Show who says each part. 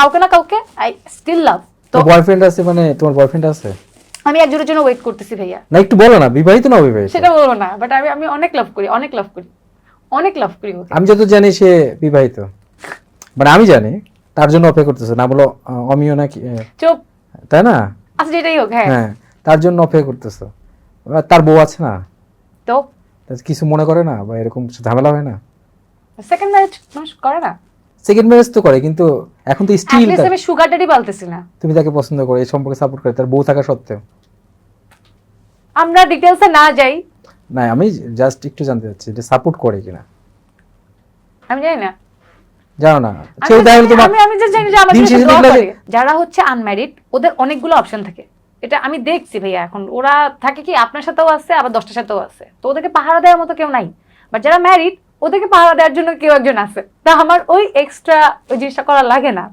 Speaker 1: কাউকে না কাউকে আই স্টিল লাভ।
Speaker 2: তো বয়ফ্রেন্ড আছে, মানে তোমার বয়ফ্রেন্ড আছে?
Speaker 1: আমি একজনের জন্য ওয়েট করতেছি ভাইয়া।
Speaker 2: না একটু বলো না, বিবাহিত না অবিবাহিত?
Speaker 1: সেটা বলবো না, বাট আমি অনেক লাভ করি, অনেক লাভ করি, অনেক লাভ করি ওকে।
Speaker 2: আমি যত জানি সে বিবাহিত, মানে আমি জানি। তার জন্য অপেক্ষা করতেছে না বলো, অমিও নাকি,
Speaker 1: চুপ।
Speaker 2: তাই না?
Speaker 1: আচ্ছা যেটাই হোক, হ্যাঁ
Speaker 2: হ্যাঁ, তার জন্য অপেক্ষা করতেছো। তার বউ আছে না?
Speaker 1: তো
Speaker 2: তা কিছু মনে করে না, বা এরকম কিছু ঝামেলা হয় না?
Speaker 1: সেকেন্ড ম্যারেজ মানুষ করে না?
Speaker 2: সেকেন্ড ম্যারেজ তো করে, কিন্তু এখন তো স্টিল
Speaker 1: অ্যাটলিস্ট আমি সুগার ড্যাডি পালতেছি না।
Speaker 2: তুমি তাকে পছন্দ করো, এই সম্পর্কে সাপোর্ট করে, তার বউ থাকা সত্ত্বেও।
Speaker 1: আমরা ডিটেলসে না যাই।
Speaker 2: না, আমি জাস্ট একটু জানতে চাচ্ছি যে সাপোর্ট করে কিনা।
Speaker 1: আমি জানি না,
Speaker 2: জানো না, কেউ দেখা গেলো তোমার
Speaker 1: আমি just জানি যে আমাদের
Speaker 2: দিন
Speaker 1: সাথে
Speaker 2: শেষে
Speaker 1: draw
Speaker 2: দেখলে
Speaker 1: করে।
Speaker 2: যে-
Speaker 1: যারা হচ্ছে আনম্যারিড ওদের অনেকগুলো অপশন থাকে, এটা আমি দেখছি ভাইয়া। এখন ওরা থাকে কি আপনার সাথেও আছে আবার 10টার সাথেও আছে, তো ওদেরকে পাহারা দেওয়ার মতো কেউ নাই। বাট যারা ম্যারিড ওদেরকে পাহারা দেওয়ার জন্য কেউ একজন আছে, তা আমার ওই এক্সট্রা ওই জিনিসটা করা লাগে না।